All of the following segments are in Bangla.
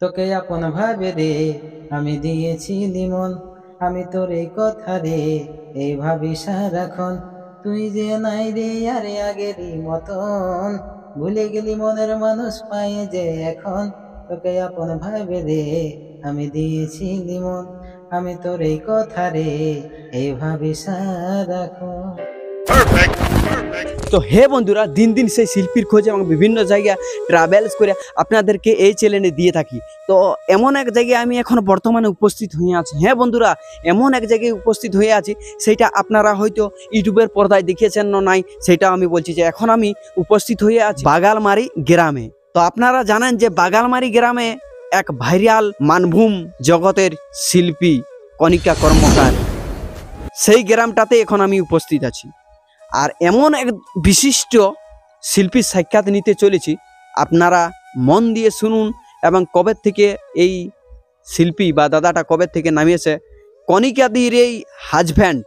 তোকে আপন ভাবে রে আমি দিয়েছি লিমন, আমি তোর এই কথা রে এই ভাবি সারাক্ষণ। তুই যে নাই রে আরে আগেরই মতন, ভুলে গেলি মনের মানুষ পায়ে যে এখন। তোকে আপন ভাবে রে আমি দিয়েছি লিমন, আমি তোর এই কথা রে এই ভাবি সারাক্ষণ। তো হে বন্ধুরা, দিন দিন সেই শিল্পীর খোঁজে এবং বিভিন্ন জায়গায় ট্রাভেলস করে আপনাদেরকে এই চ্যানেলে দিয়ে থাকি। তো এমন এক জায়গায় আমি এখন বর্তমানে উপস্থিত হয়ে আছি। হ্যাঁ বন্ধুরা, এমন এক জায়গায় উপস্থিত হয়ে আছি, সেটা আপনারা হয়তো ইউটিউবের পর্দায় দেখেছেন না নাই, সেটা আমি বলছি যে এখন আমি উপস্থিত হয়ে আছি বাগালমারি গ্রামে। তো আপনারা জানেন যে বাগালমারি গ্রামে এক ভাইরাল মানভূম জগতের শিল্পী কণিকা কর্মকার, সেই গ্রামটাতে এখন আমি উপস্থিত আছি। আর এমন এক বিশিষ্ট শিল্পীর সাক্ষাৎ নিতে চলেছি, আপনারা মন দিয়ে শুনুন। এবং কবে থেকে এই শিল্পী বা দাদাটা কবে থেকে নামিয়েছে, কণিকাদির এই হাজব্যান্ড,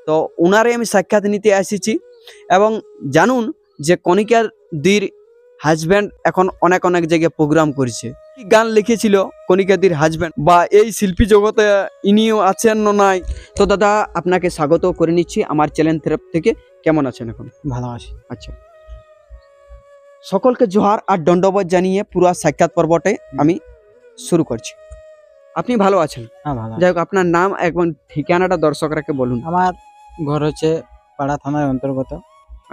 তো ওনারে আমি সাক্ষাৎ নিতে এসেছি। এবং জানুন যে কণিকাদির হাজব্যান্ড এখন অনেক অনেক জায়গায় প্রোগ্রাম করেছে, গান লিখেছিল কণিকাদির হাজব্যান্ড, বা এই শিল্পী জগতে ইনিও আছেন না নাই। তো দাদা, আপনাকে স্বাগত করে নিচ্ছি আমার চ্যানেল তরফ থেকে। কেমন আছেন এখন? ভালো আছি। আচ্ছা, সকলকে জোহার আর দণ্ডবোধ জানিয়ে পুরো সাক্ষাৎ পর্বটা আমি শুরু করছি। আপনি ভালো আছেন? হ্যাঁ ভালো। যাই হোক, আপনার নাম এবং ঠিকানাটা দর্শকরাকে বলুন। আমার ঘর হচ্ছে পাড়া থানার অন্তর্গত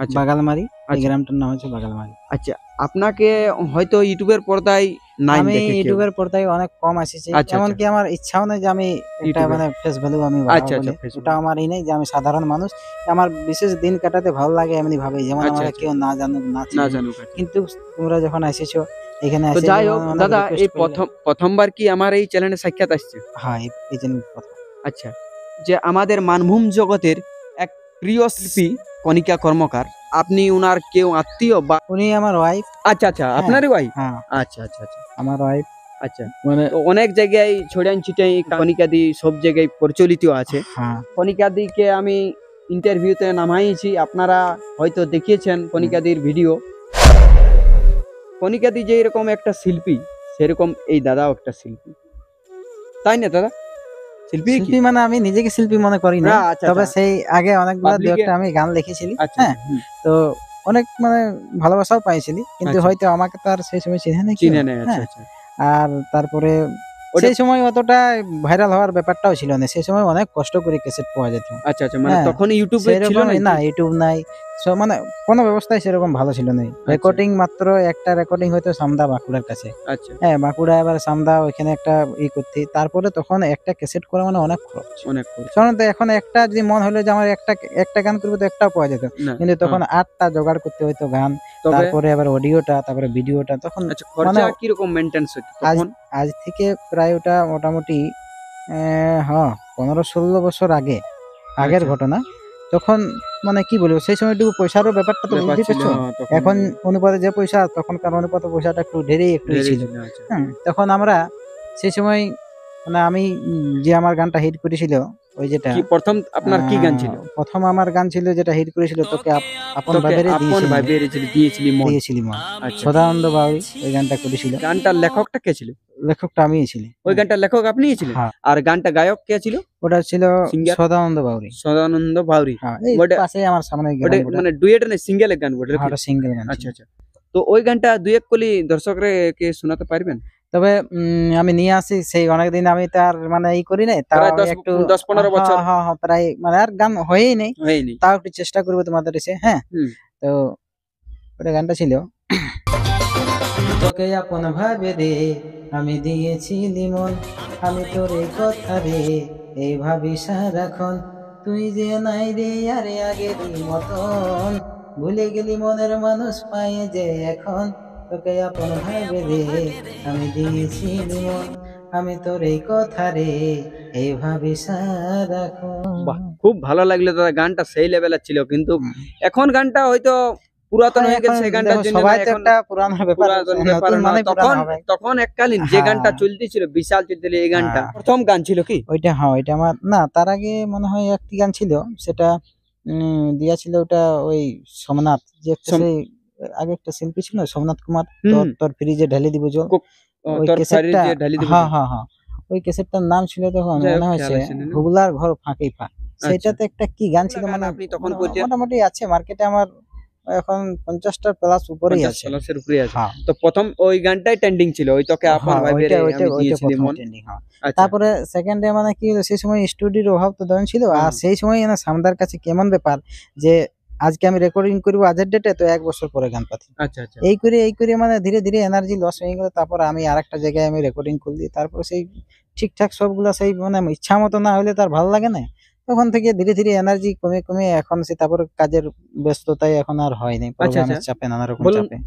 আচ্ছা, বাগালমারি। এই আচ্ছা। গ্রামটার নাম হচ্ছে বাগালমারি। আচ্ছা, আপনাকে হয়তো ইউটিউবের পর্দায় নাই আমি দেখে কেউ। ইউটিউবের পর্দায় অনেক কম আসিছি, আচ্ছা, এমনকি আমার ইচ্ছাও নেই যে আমি একটা ইউটিউবে। মানে ফেস ভ্যালু আমি আচ্ছা, বাড়াবো আচ্ছা, বলে। Facebook। ওটা আমার এই নেই যে আমি সাধারণ মানুষ, আমার বিশেষ দিন কাটাতে ভালো লাগে এমনি ভাবে, যেমন আচ্ছা, আমাকে আচ্ছা। কেউ না জানুক না না চিনুক। জানুক। কিন্তু তোমরা যখন এসেছো এখানে তো এসে যাই যেমন হোক অনেক দাদা, request এই করলে। প্রথমবার কি আমার এই চ্যানেলে সাক্ষাৎ আসছে? হ্যাঁ, এই জন্য কথা। আচ্ছা, যে আমাদের মানভূম জগতের এক প্রিয় শিল্পী কণিকা কর্মকার, আপনি উনার কেউ আত্মীয় বা? উনি আমার ওয়াইফ। আচ্ছা আচ্ছা, আপনারই ভাই? হ্যাঁ, আচ্ছা আচ্ছা আচ্ছা, আমার ওয়াইফ। আচ্ছা। মানে তো অনেক জায়গায় ছড়ান ছিটাই কণিকাদি সব জায়গায় প্রচলিত আছে। হ্যাঁ, কণিকাদিকে আমি ইন্টারভিউতে নামাইছি, আপনারা হয়তো দেখিয়েছেন কণিকাদির ভিডিও। কণিকাদি যে এরকম একটা শিল্পী, সেরকম এই দাদাও একটা শিল্পী, তাই না দাদা? শিল্পী কি? শিল্পী মানে আমি নিজেকে শিল্পী মনে করি না, না, আচ্ছা, তবে আচ্ছা। সেই আগে অনেকগুলো দু Public এ- একটা আমি গান লিখেছিলি। আচ্ছা, হ্যাঁ, হুম, তো অনেক মানে ভালোবাসাও পাইছিলি, কিন্তু আচ্ছা। হয়তো আমাকে তো আর সেই সময় চিনে নেই কেউ। চিনে নেই। আচ্ছা হ্যাঁ, আচ্ছা। আর তারপরে ওটা- সেই সময় অতটা ভাইরাল হওয়ার ব্যাপারটাও ছিল না, সেই সময় অনেক কষ্ট করে ক্যাসেট পাওয়া যেত। আচ্ছা আচ্ছা, মানে হ্যাঁ, তখন ইউটিউবে ছিল সেরকম না? না, ইউটিউব নাই, মানে কোনো ব্যবস্থাই সেরকম ভালো ছিল না। আচ্ছা। রেকর্ডিং মাত্র একটা রেকর্ডিং হয়তো সামদা বাঁকুড়ার কাছে। আচ্ছা, হ্যাঁ, বাঁকুড়া এবার সামদা ওইখানে একটা করতে, তারপরে তখন একটা ক্যাসেট করা মানে অনেক খরচ। অনেক খরচ। সাধারণত এখন একটা যদি মন হলো যে আমার একটা গান করবো, তো একটাও পাওয়া যেত, না, কিন্তু তখন হ্যাঁ। 8টা জোগাড় করতে হইতো গান, তবে তারপরে আবার অডিওটা, তারপরে ভিডিওটা। তখন আচ্ছা, খরচা মানে কিরকম মেনটেন্স হতো আজ তখন? আজ থেকে প্রায় ওটা মোটামুটি হ্যাঁ 15-16 বছর আগের আচ্ছা। ঘটনা। তখন মানে কি বলবো, সেই সময়টুকু পয়সারও ব্যাপারটা তো ব্যাপার বুঝতে ছিল, পারছো। হ্যাঁ, তখন এখন অনুপাতে যে পয়সা, তখনকার অনুপাতে পয়সাটা একটু ঢেরেই দেরি ছিল। ছিল। আচ্ছা। তখন আমরা সেই সময় মানে আমি যে আমার গানটা হিট করেছিল, ওই যেটা কি প্রথম আপনার কি গান ছিল? প্রথম আমার গান ছিল যেটা হিট করেছিল, তোকে আপন তোকে ভাবে রে আপন ভাবিয়ে দিয়েছিলি মন। দিয়েছিলি মন। আচ্ছা। সদানন্দ বাউরি ওই গানটা করেছিল। গানটার লেখকটা কে ছিল? লেখকটা আমিই ছিলি। ওই গানটার লেখক আপনিই ছিলেন? হ্যাঁ, আর গানটা গায়ক কে ছিল? ওটা ছিল Singer? সদানন্দ বাউরি। সদানন্দ ভাউরি। হ্যাঁ, এই ওটা- পাশে আমার সামনে ওটা গ্রাম, ওটা মানে ডুয়েট না সিঙ্গেল গান বটে? ওটা সিঙ্গেল গান ছিল। আচ্ছা আচ্ছা। তো ওই গানটা দুই এক কলি দর্শকরে কে শোনাতে পারবেন? তবে আমি নিয়ে আসি, সেই অনেকদিন আমি তার মানে করি নাই, তাও প্রায় আমি একটু 10-15 বছর হ্যাঁ, হ্যাঁ, প্রায় মানে আর গান হয়েই নেই, হয়নি। তাও একটু চেষ্টা করবো তোমাদের এসে। হ্যাঁ, হুম। তো ওটা গানটা ছিল তোকে আপন ভাবে রে আমি দিয়েছি লিমন, আমি তোর এই কথা রে এই ভাবি সারাক্ষণ। তুই যে নাই রে আরে আগেরই মতন, ভুলে গেলি মনের মানুষ পায়ে যে এখন। তোকে আপন ভাবে রে আমি দিয়েছি লিমন, আমি তোর এই কথা রে এই ভাবি সারাক্ষণ। বাহ, খুব ভালো লাগলো দাদা, গানটা সেই লেভেলের ছিল, কিন্তু এখন গানটা হয়তো পুরাতন হয়ে গেছে। সেই গানটার জন্য সবাই না, তো এখন একটা পুরানো ব্যাপার, পুরাতন ব্যাপার নতুন না। মানে তখন পুরানো হবে। তখন এককালীন যে হ্যাঁ। গানটা চলতেছিল, বিশাল চলছিল এই গানটা। হ্যাঁ। প্রথম গান ছিল কি? ওইটা, হ্যাঁ, ওইটা আমার না, তার আগে মনে হয় একটি গান ছিল, সেটা দিয়া ছিল ওটা ওই সোমনাথ, যে একটা সেই আগে একটা শিল্পী ছিল না, সোমনাথ কুমার, তোর ফ্রিজে ঢেলে দিব জল। ওই তোর ফায়ারে ক্যাসেটটা, যে ঢালি দিবি হ্যাঁ হ্যাঁ হ্যাঁ, ওই ক্যাসেটটার নাম ছিল তখন যাই হোক, মনে খেয়াল হয়েছে আছে না? হুগলার ঘর ফাঁকি ফাঁক। আচ্ছা। সেটাতে একটা কি গান ছিল গান মানে আপনি তখন করছেন? মোটামুটি আছে মার্কেটে আমার এখন 50টার প্লাস উপরেই 50 আছে। প্লাসের উপরে আছে। হ্যাঁ তো প্রথম ওই গানটাই ট্রেন্ডিং ছিল, ওই তোকে আপন হ্যাঁ, ভাইবে ওইটা রে ওইটা আমি ওইটা দিয়েছিলি প্রথম মন। ট্রেন্ডিং। হ্যাঁ, আচ্ছা। তারপরে সেকেন্ডে মানে কি হলো, সেই সময় স্টুডিওর অভাব তো তখন ছিল। আর সেই সময় না সামদার কাছে কেমন ব্যাপার যে আজকে আমি রেকর্ডিং করবো আজের ডেটে, তো 1 বছর পরে গান পাতি। আচ্ছা আচ্ছা। এই করে মানে ধীরে ধীরে এনার্জি লস হয়ে গেল। তারপর আমি আরেকটা জায়গায় আমি রেকর্ডিং করলি, তারপর সেই ঠিকঠাক সবগুলা সেই মানে ইচ্ছা মতো না হলে তার ভালো লাগে না। তখন থেকে ধীরে ধীরে এনার্জি কমে কমে এখন সে তারপর কাজের ব্যস্ততায় এখন আর হয়নি, প্রোগ্রামের চাপে নানা রকম বলুন, চাপে।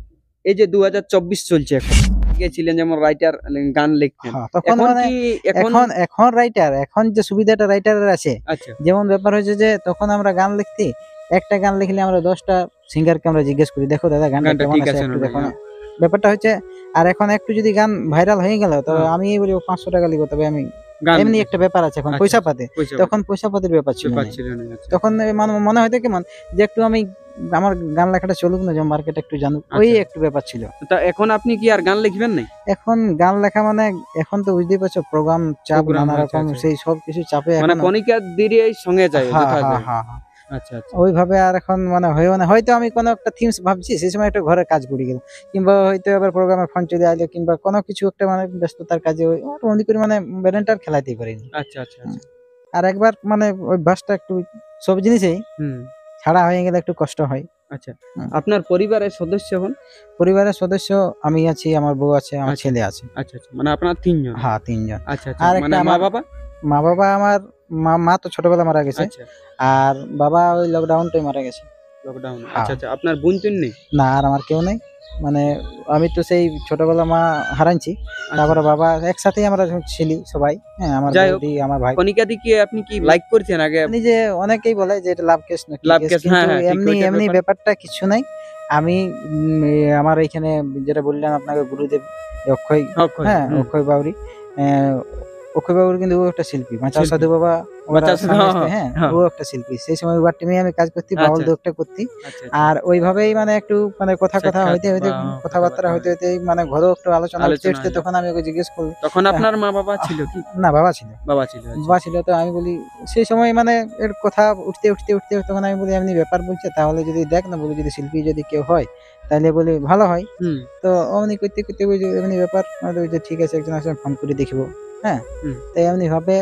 এই যে 2024 চলছে এখন, গেছিলেন যেমন রাইটার গান লিখতেন, হ্যাঁ, তখন এখন মানে কি এখন? এখন রাইটার, এখন যে সুবিধাটা রাইটারের আছে, আচ্ছা যেমন ব্যাপার হয়েছে যে তখন আমরা গান লিখতি, একটা গান লিখলে আমরা 10টা সিঙ্গারকে আমরা জিজ্ঞেস করি, দেখো দাদা গানটা গানটা কেমন ঠিক আছে আছে একটু না দেখো নাই? না। ব্যাপারটা হচ্ছে, আর এখন একটু যদি গান ভাইরাল হয়ে গেল তবে হ্যাঁ। আমি বলি 500 টাকা লিখবো, তবে আমি গান এমনি একটা ব্যাপার আছে এখন আচ্ছা, পয়সা পাতে। পয়সা তখন পয়সা পাতির ব্যাপার ছিল না। পাচ্ছিল না। আচ্ছা। তখন মনে হয়তো কেমন যে একটু আমি আমার গান লেখাটা চলুক না, যে মার্কেট একটু জানুক, ওই আচ্ছা। একটু ব্যাপার ছিল। তা এখন আপনি কি আর গান লিখবেন নাই? এখন গান লেখা মানে এখন তো বুঝতেই পারছো প্রোগ্রাম চাপ, Program, নানা আচ্ছা, রকম আচ্ছা। সেই সব কিছু চাপে মানে এখন। কণিকা দিদির সঙ্গে যায় হ্যাঁ যথা হ্যাঁ যায়। হ্যাঁ হ্যাঁ, আচ্ছা আচ্ছা। ওইভাবে আর এখন মানে হয়েও না। হয়তো আমি কোনো একটা থিমস ভাবছি, সেই সময় একটা ঘরে কাজ পড়ে গেল, কিংবা হয়তো এবার প্রোগ্রামে ফোন চলে আসলো, কিংবা কোনো কিছু একটা মানে ব্যস্ততার কাজে অমনি করে মানে ব্যালেন্টার খেলাতেই পারিনি। আচ্ছা আচ্ছা আচ্ছা। আর একবার মানে ওই বাসটা একটু সব জিনিসেই হুম। ছাড়া হয়ে গেলে একটু কষ্ট হয়। আচ্ছা, আপনার পরিবারের সদস্য এখন? পরিবারের সদস্য আমি আছি, আমার বউ আছে, আমার আচ্ছা। ছেলে আছে। আচ্ছা আচ্ছা, মানে আপনার 3 জন? হ্যাঁ 3 জন। আচ্ছা আচ্ছা, আর মানে একটা মা আমার বাবা? মা বাবা আমার মা তো ছোটবেলা মারা গেছে, আচ্ছা, আর বাবা ওই লকডাউনটাই মারা গেছে। লকডাউন। হ্যাঁ। আচ্ছা আচ্ছা, আপনার বোন তুন নেই? না, আর আমার কেউ নেই। মানে আমি তো সেই ছোটবেলা মা হারাইছি, তারপরে বাবা একসাথেই আমরা ছিলি সবাই। হ্যাঁ, আমার যাই হোক, বৌদি, আমার ভাই। কণিকা দিকে আপনি কি লাইক করছেন আগে? এমনি যে অনেকেই বলে যে এটা লাভ কেস না কি লাভ কেস, কেস, হ্যাঁ কিন্তু হ্যাঁ, ঠিক, এমনি ওইটার এমনি ব্যাপারে। ব্যাপারটা কিছু নাই। আমি আমার এইখানে যেটা বললাম আপনাকে, গুরুদেব অক্ষয়, অক্ষয়, হ্যাঁ হুম। অক্ষয় বাউরি, অক্ষয় বাবুর কিন্তু ও একটা শিল্পী, মাচা শিল্পী। সাধু বাবা ওরা মাচা সাধু, স্বামী হ্যাঁ, স্ত্রী, হ্যাঁ হ্যাঁ। ও একটা শিল্পী। সেই সময় ওর টিমে আমি কাজ করতে, বাউল আচ্ছা। দোকটা করতে। আচ্ছা আর ওইভাবেই মানে একটু মানে কথা সাক্ষাৎ হইতে হইতে, বা কথাবার্তা হইতে হইতে মানে ঘরেও একটু আলোচনা উঠতে আলোচনা উঠতে, হয়। তখন আমি ওকে জিজ্ঞেস করলাম। তখন আপনার মা বাবা ছিল কি? না, বাবা ছিল। বাবা ছিল, আচ্ছা। বাবা ছিল, তো আমি বলি সেই সময় মানে এর কথা উঠতে উঠতে উঠতে তখন আমি বলি এমনি ব্যাপার বলছে, তাহলে যদি দেখ না, বলি যদি শিল্পী যদি কেউ হয় তাহলে বলি ভালো হয়। হুম। তো অমনি করতে করতে ওই যে এমনি ব্যাপার, আমি বলি যে ঠিক আছে, একজন আসলে ফোন করে দেখবো। হ্যাঁ, হুম। তাই এমনি ভাবে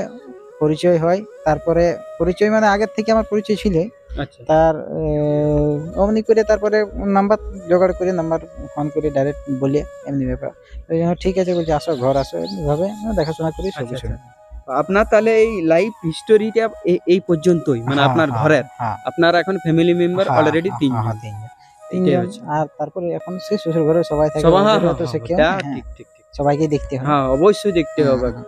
পরিচয় হয়। তারপরে পরিচয় মানে আগের থেকে আমার পরিচয় ছিল, আচ্ছা তার অমনি করে তারপরে নাম্বার জোগাড় করে, নাম্বার ফোন করে ডাইরেক্ট বলে এমনি ব্যাপার। ওই জন্য ঠিক আছে বলছে, আসো ঘর আসো, এমনিভাবে দেখাশোনা করি সব আচ্ছা কিছু। আচ্ছা। আপনার তাহলে এই লাইফ হিস্টোরিটা এই পর্যন্তই, মানে হ্যাঁ, আপনার হ্যাঁ, ঘরের, হ্যাঁ, আপনার এখন ফ্যামিলি মেম্বার হ্যাঁ, অলরেডি হ্যাঁ, 3 হ্যাঁ, জন। তিনজন। এটাই 3জন। হচ্ছে। আর তারপরে এখন সে শ্বশুর ঘরে সবাই থাকে, সবাই, হ্যাঁ ওদেরও হ্যাঁ তো সে হ্যাঁ, কেউ ওটা নেই, হ্যাঁ, ঠিক ঠিক ঠিক। সবাইকে দেখতে হয়। হ্যাঁ, অবশ্যই দেখতে হবে। হুম,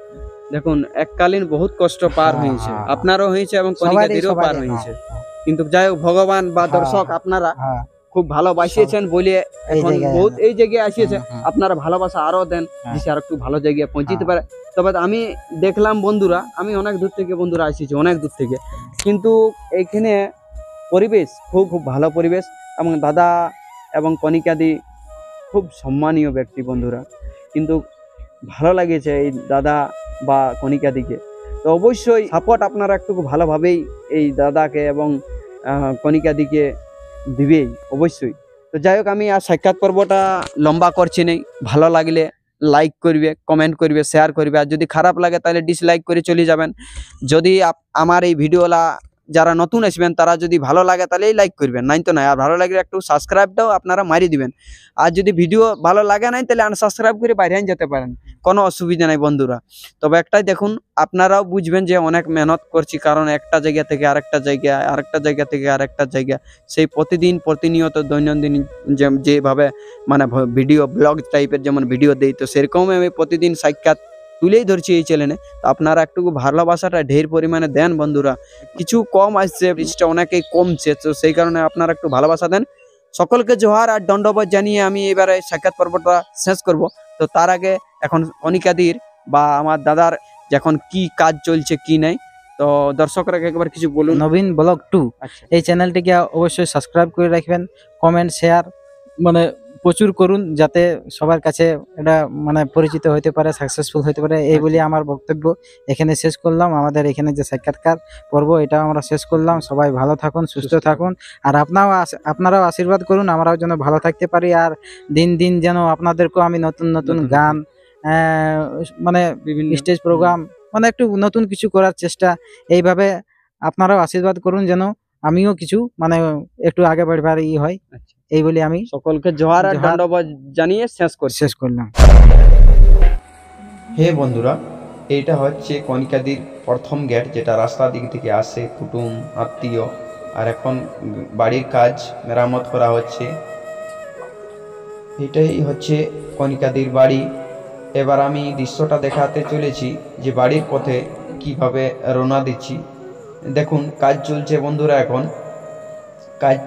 দেখুন, এককালীন বহুত কষ্ট পার হ্যাঁ, হয়েছে, হ্যাঁ, আপনারও হয়েছে এবং সবারই কণিকাদেরও পার সবারই, হয়েছে। হ্যাঁ, কিন্তু যাই হোক, ভগবান বা হ্যাঁ, দর্শক আপনারা হ্যাঁ, খুব ভালোবাসিয়েছেন বলে এই এখন জায়গায় বহুত আনা। এই জায়গায় আসিয়েছেন। হুম, হুম, আপনারা ভালোবাসা আরো দেন, হ্যাঁ, যে আর একটু ভালো জায়গায় পৌঁছিতে হ্যাঁ। পারে। তবে আমি দেখলাম বন্ধুরা, আমি অনেক দূর থেকে বন্ধুরা আসিছি, অনেক দূর থেকে, কিন্তু এইখানে পরিবেশ খুব খুব ভালো পরিবেশ, এবং দাদা এবং কণিকাদি খুব সম্মানীয় ব্যক্তি বন্ধুরা। কিন্তু ভালো লাগেছে এই দাদা বা কণিকাদিকে। তো অবশ্যই সাপোর্ট আপনারা একটু ভালোভাবেই এই দাদাকে এবং কণিকাদিকে দিবেই অবশ্যই। তো যাই হোক, আমি আর সাক্ষাৎ পর্বটা লম্বা করছি নেই। ভালো লাগলে লাইক করবে, কমেন্ট করবে, শেয়ার করবে, আর যদি খারাপ লাগে তাহলে ডিসলাইক করে চলে যাবেন। যদি আমার এই ভিডিওলা যারা নতুন আসবেন তারা যদি ভালো লাগে তাহলেই লাইক করবেন, নাই তো নাই। আর ভালো লাগলে একটু সাবস্ক্রাইবটাও আপনারা মারি দিবেন। আর যদি ভিডিও ভালো লাগে নাই তাহলে আনসাবস্ক্রাইব করে বাইরে যেতে পারেন, কোনো অসুবিধা নাই বন্ধুরা। তবে একটাই দেখুন, আপনারাও বুঝবেন যে অনেক মেহনত করছি, কারণ একটা জায়গা থেকে আরেকটা জায়গা, আরেকটা জায়গা থেকে আরেকটা জায়গা, সেই প্রতিদিন প্রতিনিয়ত দৈনন্দিন যেভাবে মানে ভিডিও ব্লগ টাইপের যেমন ভিডিও দেই, তো সেরকম আমি প্রতিদিন সাক্ষাৎ তুলেই ধরছি এই চ্যানেলে। তো আপনারা একটু ভালোবাসাটা ঢের পরিমাণে দেন বন্ধুরা। কিছু কম আসছে, রিচটা অনেকেই কমছে, তো সেই কারণে আপনারা একটু ভালোবাসা দেন। সকলকে জোহার আর দণ্ডবোধ জানিয়ে আমি এবারে সাক্ষাৎ পর্বটা শেষ করব। তো তার আগে এখন কণিকাদির বা আমার দাদার যখন কি কাজ চলছে কি নাই, তো দর্শকরা একবার কিছু বলুন। নবীন ব্লগ 2 আচ্ছা এই চ্যানেলটিকে অবশ্যই সাবস্ক্রাইব করে রাখবেন, কমেন্ট শেয়ার মানে প্রচুর করুন, যাতে সবার কাছে এটা মানে পরিচিত হতে পারে, সাকসেসফুল হতে পারে। এই বলে আমার বক্তব্য এখানে শেষ করলাম। আমাদের এখানে যে সাক্ষাৎকার পর্ব এটা আমরা শেষ করলাম। সবাই ভালো থাকুন, সুস্থ থাকুন, আর আপনারাও আশীর্বাদ করুন আমরাও যেন ভালো থাকতে পারি, আর দিন দিন যেন আপনাদেরকেও আমি নতুন নতুন গান, মানে বিভিন্ন স্টেজ প্রোগ্রাম, মানে একটু নতুন কিছু করার চেষ্টা। এইভাবে আপনারাও আশীর্বাদ করুন যেন আমিও কিছু মানে একটু আগে বাড়বার হয়। আচ্ছা। এই বলে আমি সকলকে জোহার আর জোহার দণ্ডবাদ জানিয়ে শেষ করলাম। হে বন্ধুরা, এইটা হচ্ছে কনিকাদির প্রথম গেট, যেটা রাস্তা দিক থেকে আসে কুটুম আত্মীয়। আর এখন বাড়ির কাজ মেরামত করা হচ্ছে। এটাই হচ্ছে কনিকাদির বাড়ি। এবার আমি দৃশ্যটা দেখাতে চলেছি যে বাড়ির পথে কিভাবে রওনা দিচ্ছি। দেখুন কাজ চলছে বন্ধুরা। এখন কাজ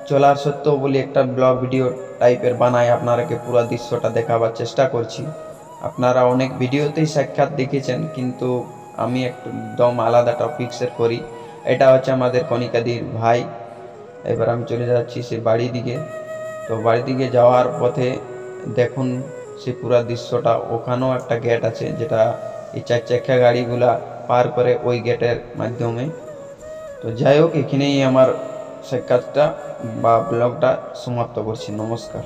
চলার সত্ত্বেও বলি একটা ব্লগ ভিডিও টাইপের বানাই, আপনারাকে পুরো দৃশ্যটা দেখাবার চেষ্টা করছি। আপনারা অনেক ভিডিওতেই সাক্ষাৎ দেখেছেন, কিন্তু আমি একদম আলাদা টপিক্সের করি। এটা হচ্ছে আমাদের কনিকাদির ভাই। এবার আমি চলে যাচ্ছি সে বাড়ির দিকে। তো বাড়ির দিকে যাওয়ার পথে দেখুন সে পুরো দৃশ্যটা। ওখানেও একটা গেট আছে, যেটা এই 4 চাকা গাড়িগুলা পার করে ওই গেটের মাধ্যমে। তো যাই হোক, এখানেই আমার সাক্ষাৎটা বা ব্লগটা সমাপ্ত করছি। নমস্কার।